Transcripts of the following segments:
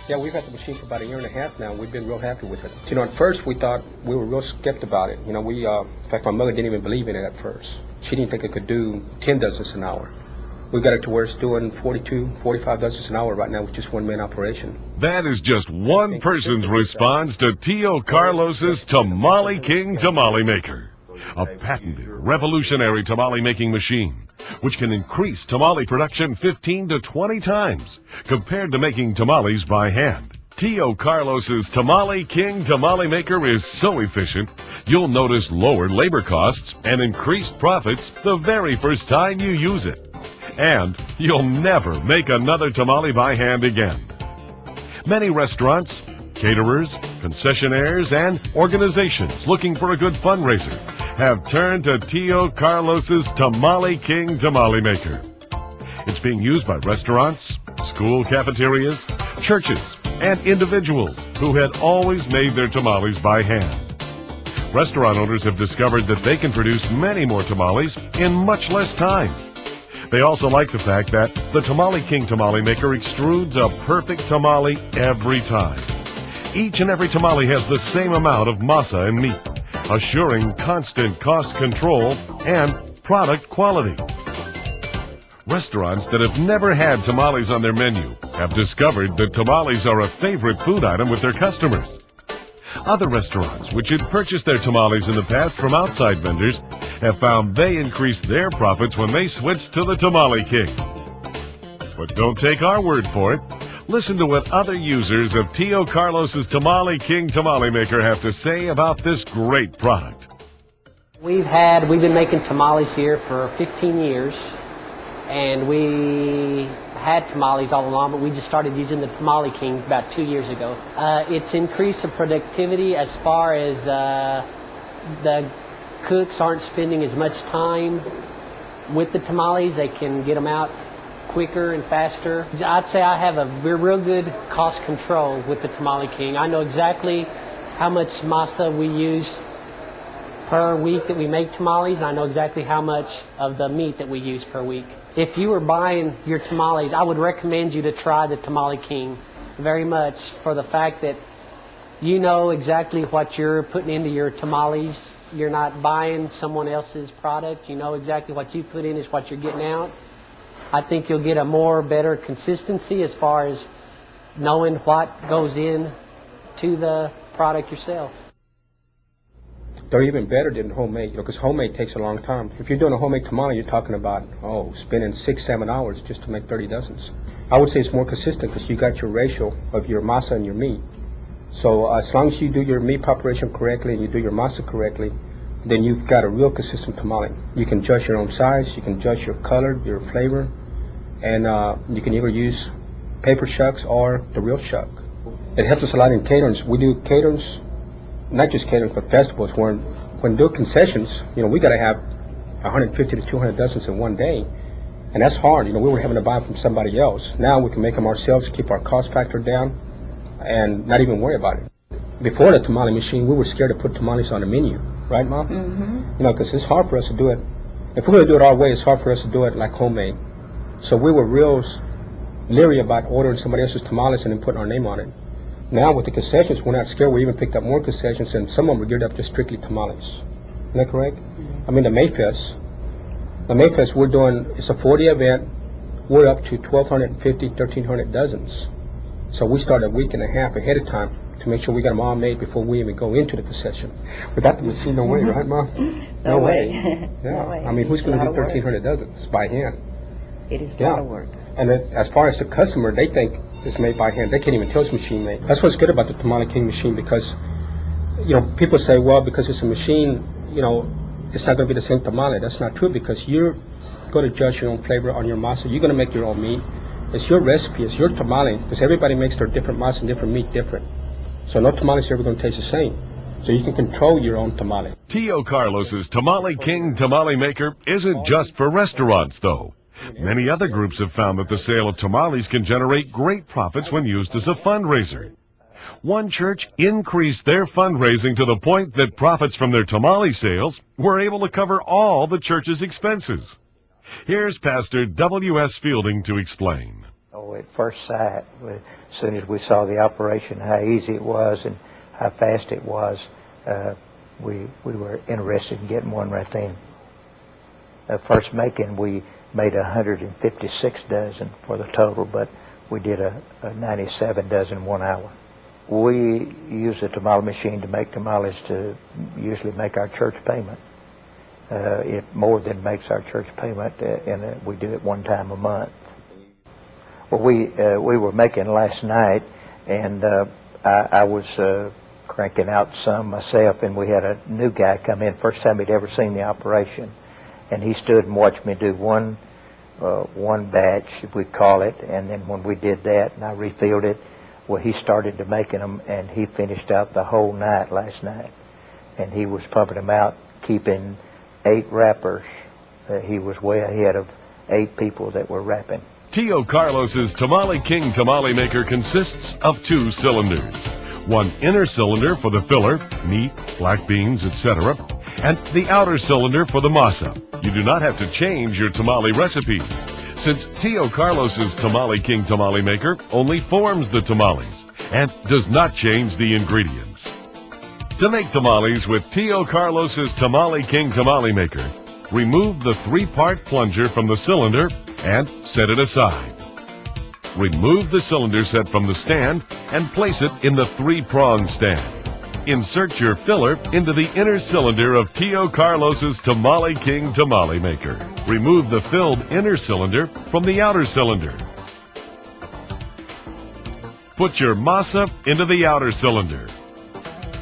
Yeah, we've had the machine for about a year and a half now. We've been real happy with it. So, at first we thought, we were real skeptical about it. In fact, my mother didn't even believe in it at first. She didn't think it could do 10 dozens an hour. We got it to where it's doing 42, 45 dozens an hour right now with just one man operation. That is just one person's response to Tio Carlos's Tamale King Tamale Maker, a patented, revolutionary tamale making machine, which can increase tamale production 15 to 20 times compared to making tamales by hand. Tio Carlos's Tamale King Tamale Maker is so efficient, you'll notice lower labor costs and increased profits the very first time you use it. And you'll never make another tamale by hand again. Many restaurants, caterers, concessionaires, and organizations looking for a good fundraiser have turned to Tio Carlos's Tamale King Tamale Maker. It's being used by restaurants, school cafeterias, churches, and individuals who had always made their tamales by hand. Restaurant owners have discovered that they can produce many more tamales in much less time. They also like the fact that the Tamale King Tamale Maker extrudes a perfect tamale every time. Each and every tamale has the same amount of masa and meat, assuring constant cost control and product quality. Restaurants that have never had tamales on their menu have discovered that tamales are a favorite food item with their customers. Other restaurants, which had purchased their tamales in the past from outside vendors, have found they increased their profits when they switched to the Tamale King. But don't take our word for it. Listen to what other users of Tio Carlos's Tamale King Tamale Maker have to say about this great product. We've been making tamales here for 15 years, and we had tamales all along, but we just started using the Tamale King about 2 years ago. It's increased the productivity as far as the cooks aren't spending as much time with the tamales. They can get them out quicker and faster. I'd say I have a real good cost control with the Tamale King. I know exactly how much masa we use per week that we make tamales. I know exactly how much of the meat that we use per week. If you were buying your tamales, I would recommend you to try the Tamale King very much, for the fact that you know exactly what you're putting into your tamales. You're not buying someone else's product. You know exactly what you put in is what you're getting out. I think you'll get a better consistency as far as knowing what goes in to the product yourself. They're even better than homemade, because homemade takes a long time. If you're doing a homemade tamale, you're talking about, spending 6-7 hours just to make 30 dozens. I would say it's more consistent because you got your ratio of your masa and your meat. So as long as you do your meat preparation correctly and you do your masa correctly, then you've got a real consistent tamale. You can adjust your own size, you can adjust your color, your flavor, and you can either use paper shucks or the real shuck. It helps us a lot in caterings. We do caterings, not just caterings, but festivals. When doing concessions, we got to have 150 to 200 dozens in one day, and that's hard. We were having to buy from somebody else. Now we can make them ourselves, keep our cost factor down, and not even worry about it. Before the tamale machine, we were scared to put tamales on the menu, right, Mom? Mm-hmm. Because it's hard for us to do it. If we're going to do it our way, it's hard for us to do it like homemade. So we were real leery about ordering somebody else's tamales and then putting our name on it. Now with the concessions, we're not scared. We even picked up more concessions, and some of them were geared up to strictly tamales. Isn't that correct? Mm-hmm. I mean, the Mayfest we're doing, it's a 4-day event. We're up to 1,250, 1,300 dozens. So we start a week and a half ahead of time to make sure we got them all made before we even go into the concession. Without the machine, no way, right, Mom? No way. Yeah. No way. I mean, who's going to do 1,300 dozens by hand? It is a lot of work. And as far as the customer, they think it's made by hand. They can't even tell it's machine made. That's what's good about the Tamale King machine, because, people say, well, because it's a machine, it's not going to be the same tamale. That's not true, because you're going to judge your own flavor on your masa. You're going to make your own meat. It's your recipe. It's your tamale, because everybody makes their different masa and different meat different. So no tamale is ever going to taste the same. So you can control your own tamale. Tio Carlos's Tamale King Tamale Maker isn't just for restaurants, though. Many other groups have found that the sale of tamales can generate great profits when used as a fundraiser. One church increased their fundraising to the point that profits from their tamale sales were able to cover all the church's expenses. Here's Pastor W.S. Fielding to explain. Oh, at first sight, as soon as we saw the operation, how easy it was and how fast it was, we were interested in getting one right then. First making, we made 156 dozen for the total, but we did a 97 dozen in 1 hour. We use the tamale machine to make tamales to usually make our church payment. It more than makes our church payment, and we do it one time a month. Well, we were making last night, and I was cranking out some myself, and we had a new guy come in, first time he'd ever seen the operation, and he stood and watched me do one batch, we call it, and then when we did that and I refilled it, well, he started to making them, and he finished out the whole night last night, and he was pumping them out, keeping 8 wrappers. He was way ahead of 8 people that were wrapping. Tio Carlos's Tamale King tamale maker consists of 2 cylinders. One inner cylinder for the filler, meat, black beans, etc., and the outer cylinder for the masa. You do not have to change your tamale recipes, since Tio Carlos's Tamale King tamale maker only forms the tamales and does not change the ingredients. To make tamales with Tio Carlos's Tamale King tamale maker, remove the 3-part plunger from the cylinder and set it aside. Remove the cylinder set from the stand and place it in the 3-prong stand. Insert your filler into the inner cylinder of Tio Carlos's Tamale King tamale maker. Remove the filled inner cylinder from the outer cylinder. Put your masa into the outer cylinder.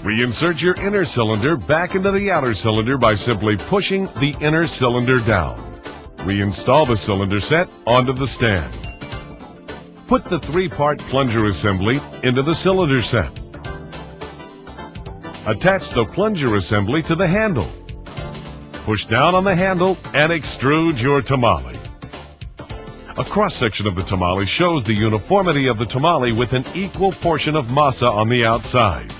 Reinsert your inner cylinder back into the outer cylinder by simply pushing the inner cylinder down. Reinstall the cylinder set onto the stand. Put the 3-part plunger assembly into the cylinder set. Attach the plunger assembly to the handle. Push down on the handle and extrude your tamale. A cross-section of the tamale shows the uniformity of the tamale with an equal portion of masa on the outside.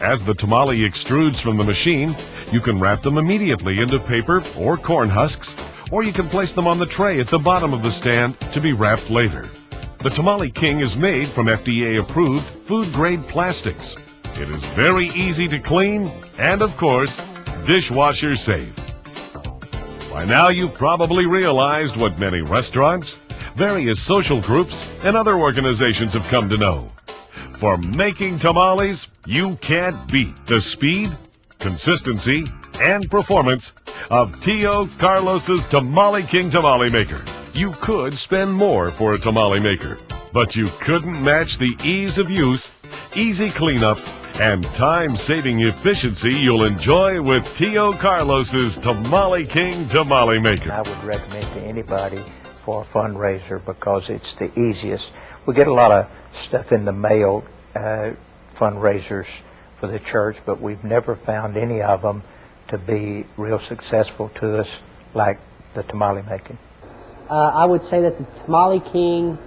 As the tamale extrudes from the machine, you can wrap them immediately into paper or corn husks, or you can place them on the tray at the bottom of the stand to be wrapped later. The Tamale King is made from FDA-approved food-grade plastics. It is very easy to clean and, of course, dishwasher safe. By now you've probably realized what many restaurants, various social groups, and other organizations have come to know. For making tamales, you can't beat the speed, consistency, and performance of Tio Carlos's Tamale King tamale maker. You could spend more for a tamale maker, but you couldn't match the ease of use, easy cleanup, and time-saving efficiency you'll enjoy with Tio Carlos's Tamale King tamale maker. I would recommend to anybody for a fundraiser because it's the easiest. We get a lot of stuff in the mail, fundraisers for the church, but we've never found any of them to be real successful to us like the tamale making. I would say that the Tamale King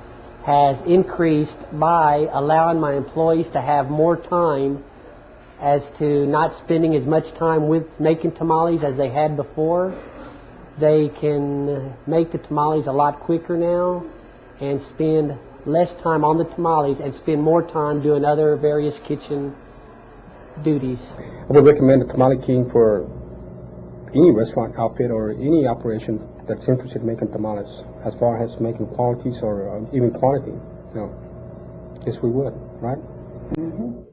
has increased by allowing my employees to have more time as to not spending as much time with making tamales as they had before. They can make the tamales a lot quicker now and spend less time on the tamales and spend more time doing other various kitchen duties. I would recommend the Tamale King for any restaurant outfit or any operation that's interested in making tamales, as far as making qualities or even quantity. Yes, we would, right? Mm-hmm.